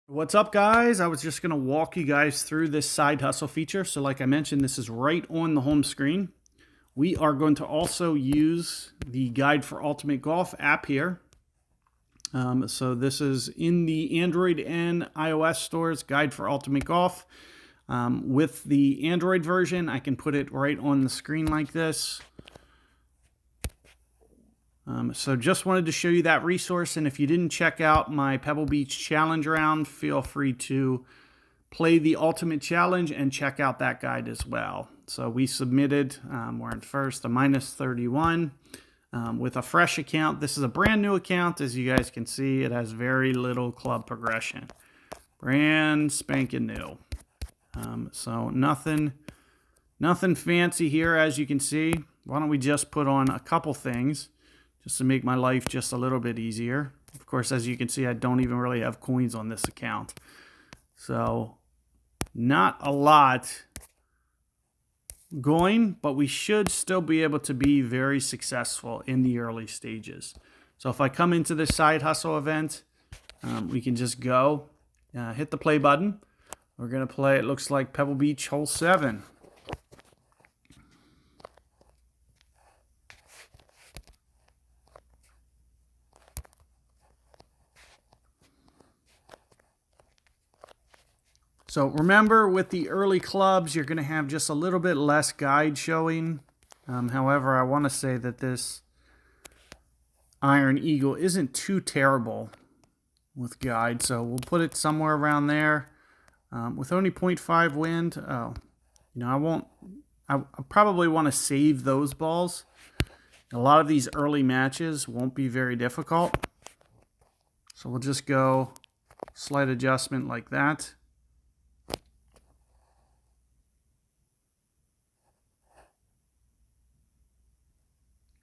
What's up, guys? I was just going to walk you guys through this side hustle feature. So like I mentioned, this is right on the home screen. We are going to also use the Guide for Ultimate Golf app here. So this is in the Android and iOS stores, Guide for Ultimate Golf. With the Android version, I can put it right on the screen like this. So just wanted to show you that resource, and if you didn't check out my Pebble Beach Challenge round, feel free to play the Ultimate Challenge and check out that guide as well. So we submitted, we're in first, a -31 with a fresh account. This is a brand new account. As you guys can see, it has very little club progression. Brand spanking new. So nothing fancy here, as you can see. Why don't we just put on a couple things just to make my life just a little bit easier. Of course, as you can see, I don't even really have coins on this account. So not a lot going, but we should still be able to be very successful in the early stages. So if I come into this side hustle event, we can just go, hit the play button. We're going to play, it looks like Pebble Beach hole 7. So remember, with the early clubs, you're going to have just a little bit less guide showing. However, I want to say that this Iron Eagle isn't too terrible with guide, so we'll put it somewhere around there. With only 0.5 wind, I probably want to save those balls. A lot of these early matches won't be very difficult. So we'll just go slight adjustment like that.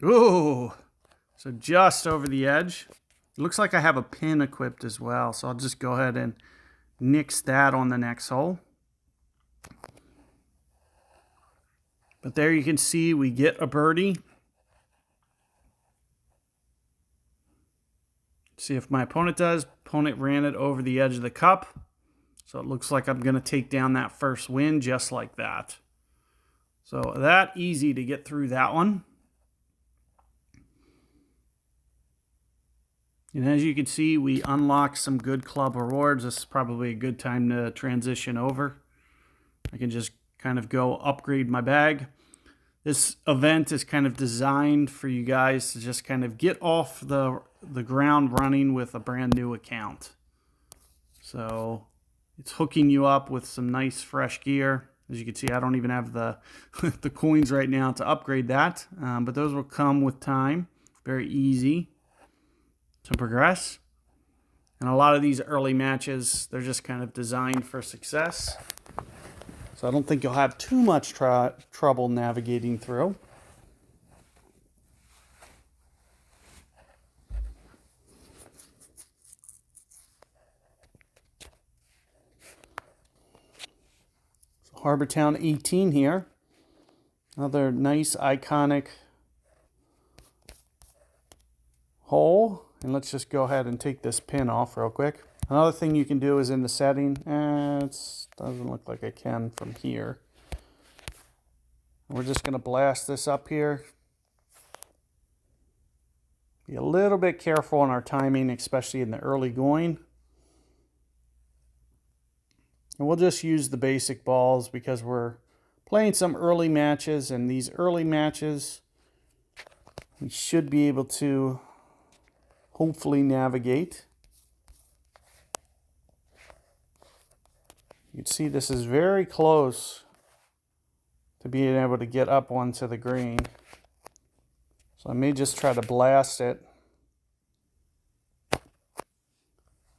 Ooh, so just over the edge. It looks like I have a pin equipped as well, so I'll just go ahead and nix that on the next hole. But there you can see we get a birdie. See if my opponent does. Opponent ran it over the edge of the cup. So it looks like I'm going to take down that first win just like that. So that easy to get through that one. And as you can see, we unlocked some good club rewards. This is probably a good time to transition over. I can just kind of go upgrade my bag. This event is kind of designed for you guys to just kind of get off the ground running with a brand new account. So it's hooking you up with some nice fresh gear. As you can see, I don't even have the, the coins right now to upgrade that. But those will come with time. Very easy to progress. And a lot of these early matches, they're just kind of designed for success. So I don't think you'll have too much trouble navigating through. So Harbortown 18 here. Another nice iconic hole. And let's just go ahead and take this pin off real quick. Another thing you can do is in the setting. It doesn't look like I can from here. We're just going to blast this up here. Be a little bit careful on our timing, especially in the early going. And we'll just use the basic balls because we're playing some early matches. And these early matches, we should be able to hopefully navigate. You can see this is very close to being able to get up onto the green. So I may just try to blast it.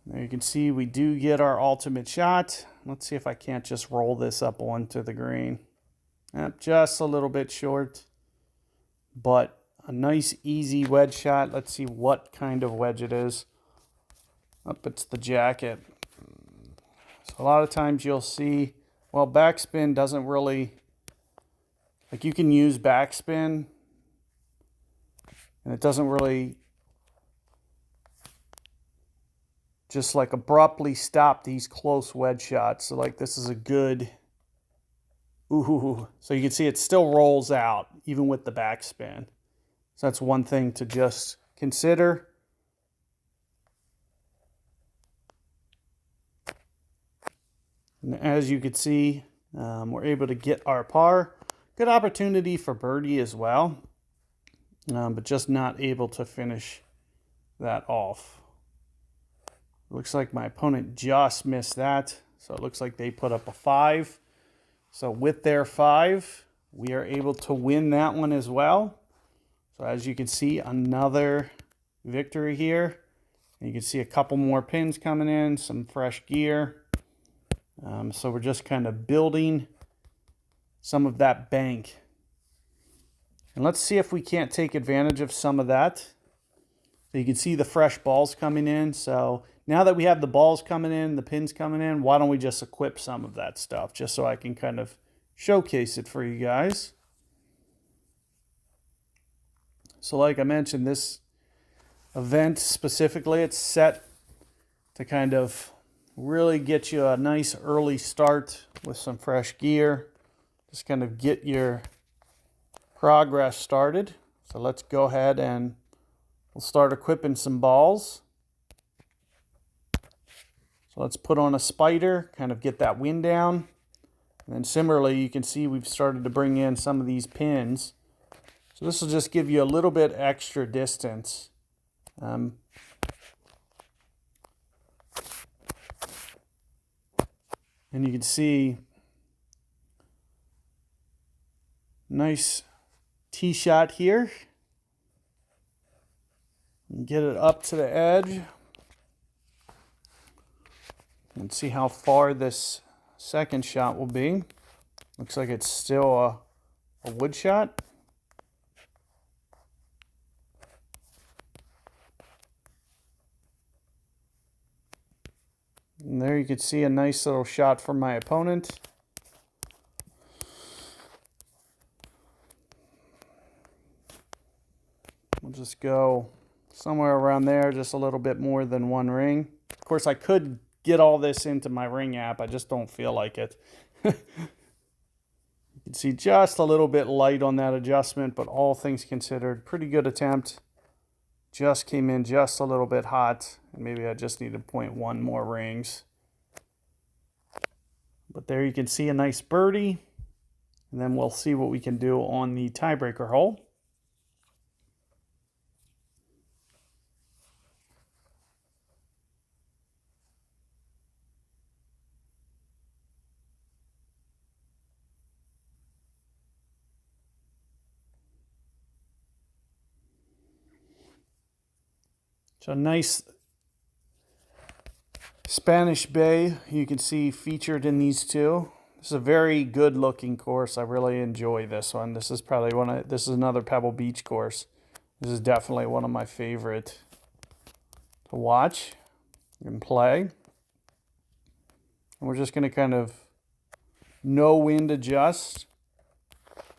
There you can see we do get our ultimate shot. Let's see if I can't just roll this up onto the green. Just a little bit short, but a nice easy wedge shot. Let's see what kind of wedge it is. It's the jacket. So a lot of times you'll see, well, backspin doesn't really, like you can use backspin and it doesn't really just like abruptly stop these close wedge shots. So like this is a good, ooh, so you can see it still rolls out even with the backspin. So that's one thing to just consider. And as you can see, we're able to get our par. Good opportunity for birdie as well, but just not able to finish that off. Looks like my opponent just missed that. So it looks like they put up a 5. So with their 5, we are able to win that one as well. So as you can see, another victory here. And you can see a couple more pins coming in, some fresh gear. So we're just kind of building some of that bank. And let's see if we can't take advantage of some of that. So you can see the fresh balls coming in. So now that we have the balls coming in, the pins coming in, why don't we just equip some of that stuff just so I can kind of showcase it for you guys. So like I mentioned, this event specifically, it's set to kind of really get you a nice early start with some fresh gear. Just kind of get your progress started. So let's go ahead and we'll start equipping some balls. So let's put on a spider, kind of get that wind down. And then similarly, you can see we've started to bring in some of these pins. So this will just give you a little bit extra distance. And you can see nice tee shot here. Get it up to the edge. And see how far this second shot will be. Looks like it's still a wood shot. And there you can see a nice little shot from my opponent. We'll just go somewhere around there, just a little bit more than one ring. Of course, I could get all this into my ring app. I just don't feel like it. You can see just a little bit light on that adjustment, but all things considered, pretty good attempt. Just came in just a little bit hot, and maybe I just need to point one more rings. But there you can see a nice birdie, and then we'll see what we can do on the tiebreaker hole. So nice Spanish Bay, you can see featured in these two. This is a very good looking course. I really enjoy this one. This is probably this is another Pebble Beach course. This is definitely one of my favorite to watch and play. And we're just going to kind of no wind adjust.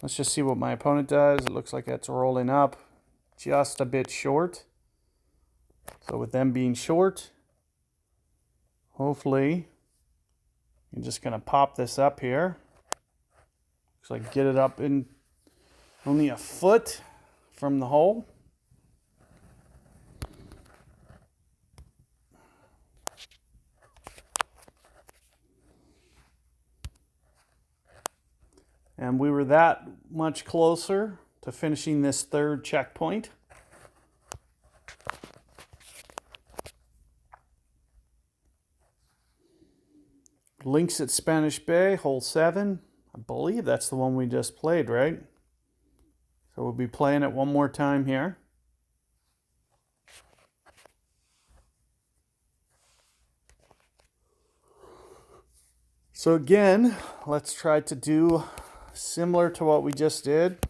Let's just see what my opponent does. It looks like it's rolling up just a bit short. So with them being short, hopefully you're just going to pop this up here. Looks like get it up in only a foot from the hole. And we were that much closer to finishing this third checkpoint. Links at Spanish Bay, hole 7. I believe that's the one we just played, right? So we'll be playing it one more time here. So again, let's try to do similar to what we just did.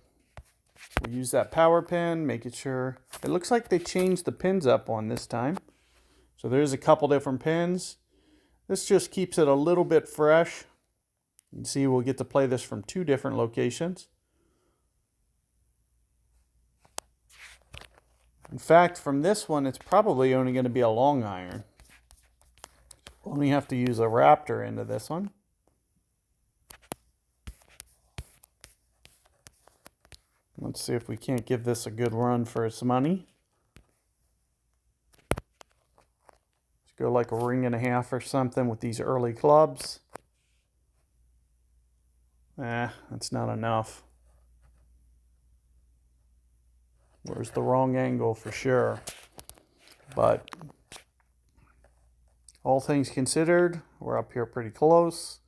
We'll use that power pin, making sure. It looks like they changed the pins up on this time. So there's a couple different pins. This just keeps it a little bit fresh. You can see we'll get to play this from 2 different locations. In fact, from this one, it's probably only going to be a long iron. only have to use a Raptor into this one. Let's see if we can't give this a good run for its money. Let's go like a ring and a half or something with these early clubs. That's not enough. Where's the wrong angle for sure. But all things considered, we're up here pretty close.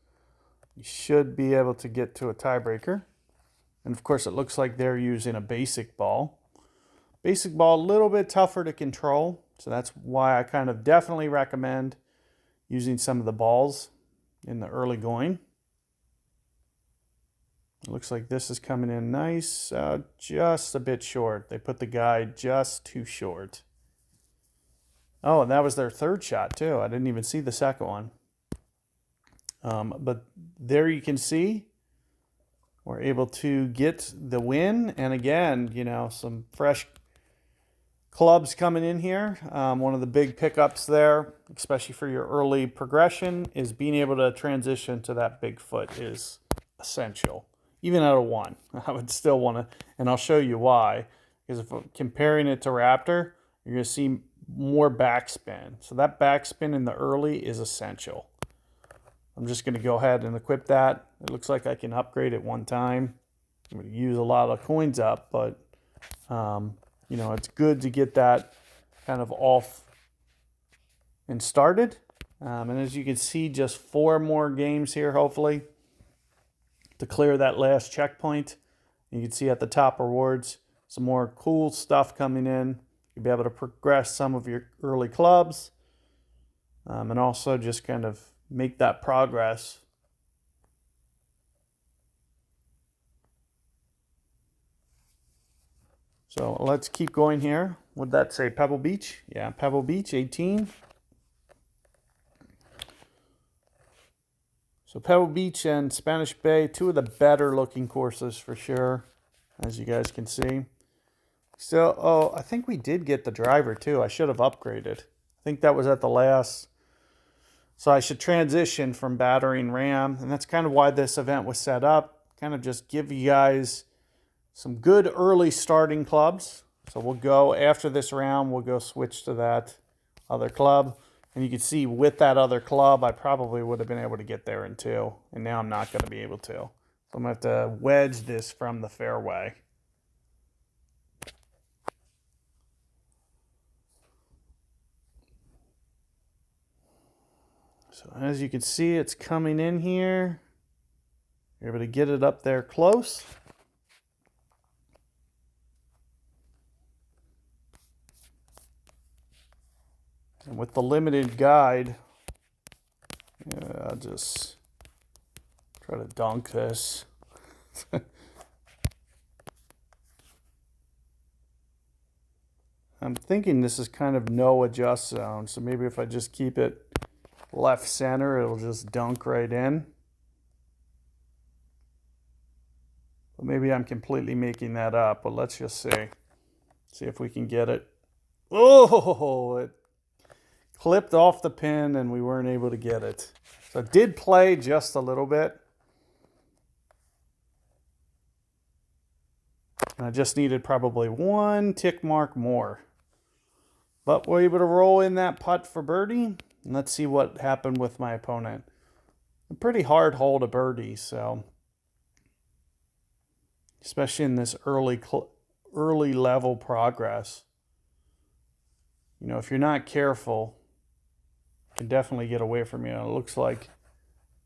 You should be able to get to a tiebreaker. And of course, it looks like they're using a basic ball. Basic ball, a little bit tougher to control. So that's why I kind of definitely recommend using some of the balls in the early going. It looks like this is coming in nice, just a bit short. They put the guide just too short. Oh, and that was their third shot too. I didn't even see the second one. But there you can see we're able to get the win. And again, you know, some fresh clubs coming in here. One of the big pickups there, especially for your early progression, is being able to transition to that big foot is essential. Even out of one, I would still want to, and I'll show you why. Because if I'm comparing it to Raptor, you're going to see more backspin. So that backspin in the early is essential. I'm just going to go ahead and equip that. It looks like I can upgrade it one time. I'm going to use a lot of coins up, but you know, it's good to get that kind of off and started. And as you can see, just 4 more games here, hopefully, to clear that last checkpoint. You can see at the top rewards, some more cool stuff coming in. You'll be able to progress some of your early clubs, and also just kind of make that progress. So let's keep going here. Would that say Pebble Beach? Yeah, Pebble Beach, 18. So Pebble Beach and Spanish Bay, 2 of the better looking courses for sure, as you guys can see. So, oh, I think we did get the driver too. I should have upgraded. I think that was at the last. So I should transition from battering ram, and that's kind of why this event was set up. Kind of just give you guys some good early starting clubs. So we'll go, after this round, we'll go switch to that other club. And you can see with that other club, I probably would have been able to get there in 2. And now I'm not going to be able to. So I'm going to have to wedge this from the fairway. So as you can see, it's coming in here. You're able to get it up there close. And with the limited guide, I'll just try to dunk this. I'm thinking this is kind of no adjust zone, so maybe if I just keep it left center, it'll just dunk right in. But maybe I'm completely making that up, but let's just see. See if we can get it. Oh, it clipped off the pin and we weren't able to get it. So it did play just a little bit. And I just needed probably 1 tick mark more. But we're able to roll in that putt for birdie. And let's see what happened with my opponent. A pretty hard hole to birdie, so especially in this early level progress. You know, if you're not careful, you can definitely get away from you. It looks like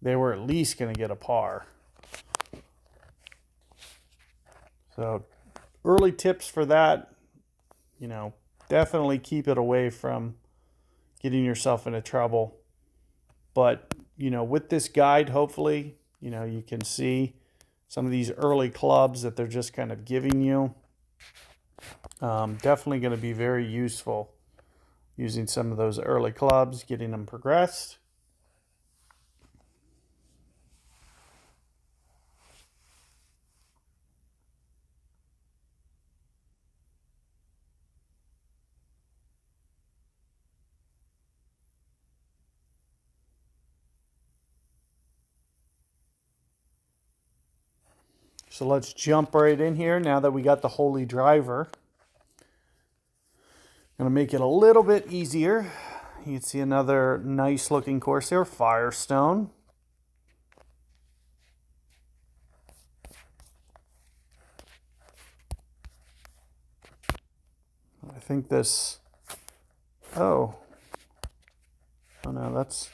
they were at least going to get a par. So early tips for that, you know, definitely keep it away from getting yourself into trouble. But, you know, with this guide, hopefully, you know, you can see some of these early clubs that they're just kind of giving you. Definitely going to be very useful using some of those early clubs, getting them progressed. So let's jump right in here now that we got the Holy Driver. I'm going to make it a little bit easier. You can see another nice looking course here, Firestone. I think this, oh no, that's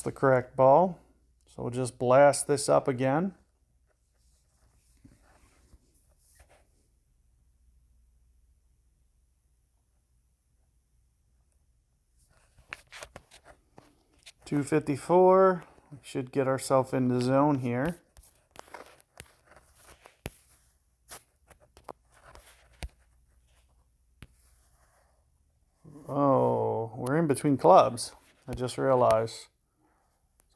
the correct ball. So we'll just blast this up again. .254. We should get ourselves in the zone here. Oh, we're in between clubs. I just realized.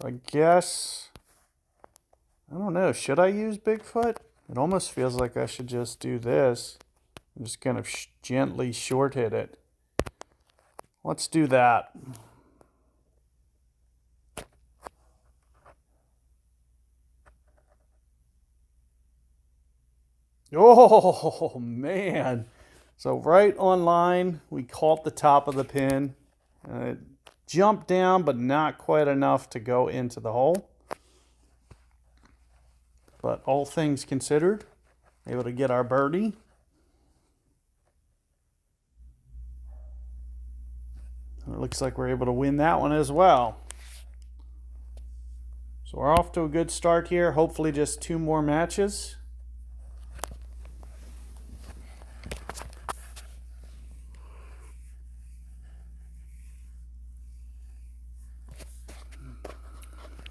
So I guess, I don't know, should I use Bigfoot? It almost feels like I should just do this and just kind of gently short hit it. Let's do that. Oh, man. So right on line, we caught the top of the pin. It jumped down, but not quite enough to go into the hole. But all things considered, able to get our birdie. It looks like we're able to win that one as well. So we're off to a good start here. Hopefully just 2 more matches.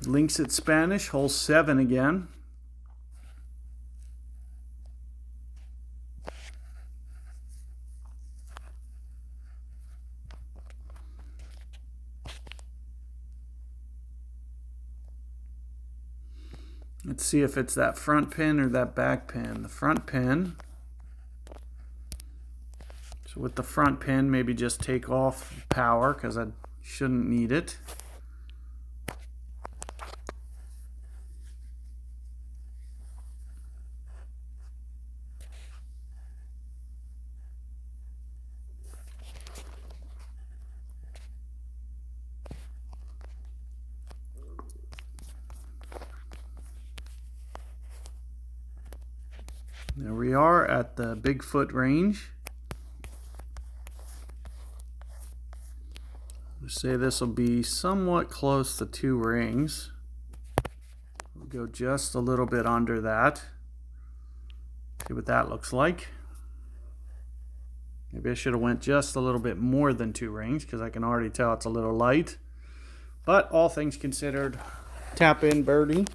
Links at Spanish, hole 7 again. Let's see if it's that front pin or that back pin. The front pin. So with the front pin, maybe just take off power because I shouldn't need it. There we are at the Bigfoot range. Let's say this will be somewhat close to 2 rings. We'll go just a little bit under that. See what that looks like. Maybe I should have went just a little bit more than 2 rings because I can already tell it's a little light. But all things considered, tap in birdie.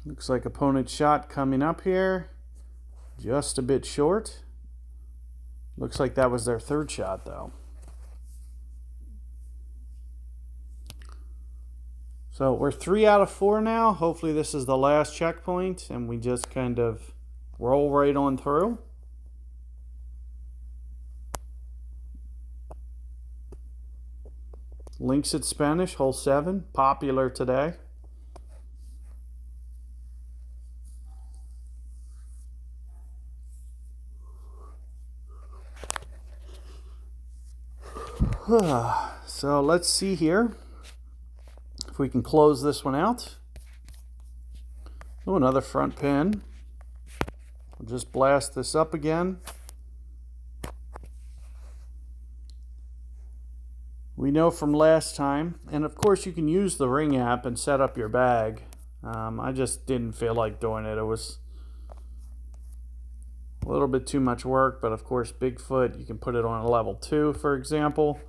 Looks like opponent's shot coming up here. Just a bit short. Looks like that was their 3rd shot though. So we're 3 out of 4 now. Hopefully this is the last checkpoint and we just kind of roll right on through. Links at Spanish, hole 7, popular today. So let's see here if we can close this one out. Oh, another front pin. We'll just blast this up again. We know from last time, and of course you can use the Ring app and set up your bag. I just didn't feel like doing it. It was a little bit too much work, but of course Bigfoot, you can put it on a level 2, for example.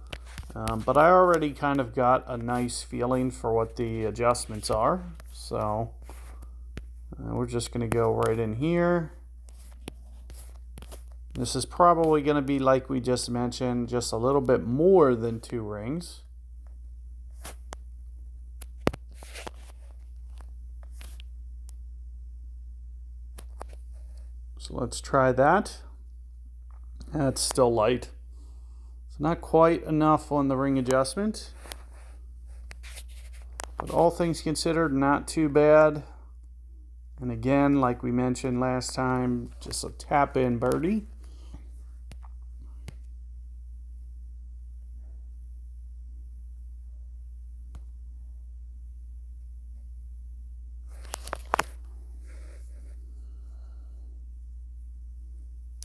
But I already kind of got a nice feeling for what the adjustments are. So we're just going to go right in here. This is probably going to be, like we just mentioned, just a little bit more than 2 rings. So let's try that. That's still light. It's not quite enough on the ring adjustment, but all things considered, not too bad. And again, like we mentioned last time, just a tap in birdie.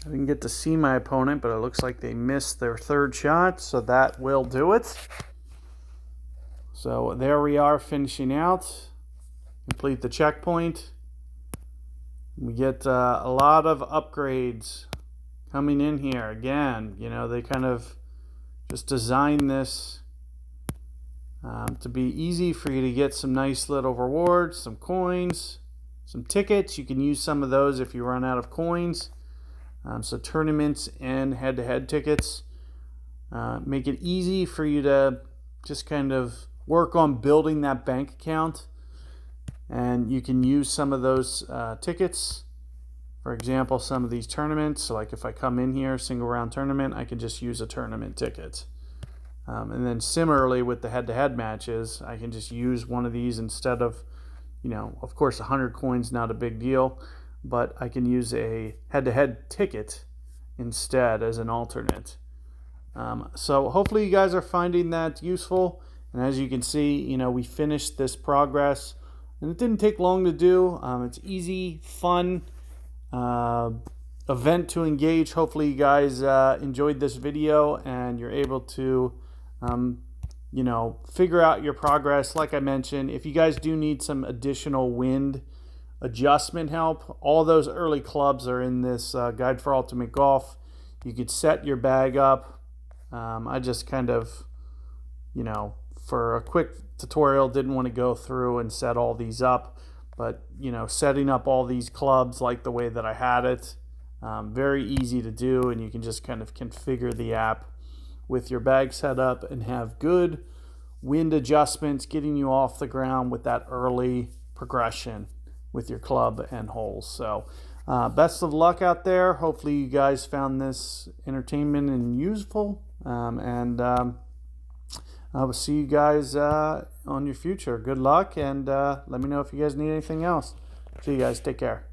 I didn't get to see my opponent, but it looks like they missed their third shot, so that will do it. So there we are, finishing out. Complete the checkpoint. We get a lot of upgrades coming in here. Again, you know, they kind of just designed this to be easy for you to get some nice little rewards, some coins, some tickets. You can use some of those if you run out of coins. So tournaments and head-to-head tickets make it easy for you to just kind of work on building that bank account, and you can use some of those tickets. For example, some of these tournaments, so like if I come in here, single round tournament, I can just use a tournament ticket. And then similarly with the head-to-head matches, I can just use one of these instead of, you know, of course 100 coins, not a big deal, but I can use a head-to-head ticket instead as an alternate. So hopefully you guys are finding that useful. And as you can see, you know, we finished this progress, and it didn't take long to do. It's easy, fun event to engage. Hopefully you guys enjoyed this video and you're able to you know, figure out your progress. Like I mentioned, if you guys do need some additional wind adjustment help, all those early clubs are in this Guide for Ultimate Golf. You could set your bag up. I just kind of, you know, for a quick tutorial, didn't want to go through and set all these up, but you know, setting up all these clubs like the way that I had it, very easy to do, and you can just kind of configure the app with your bag set up and have good wind adjustments, getting you off the ground with that early progression with your club and holes. So best of luck out there. Hopefully you guys found this entertainment and useful, and I will see you guys on your future. Good luck, and let me know if you guys need anything else. See you guys. Take care.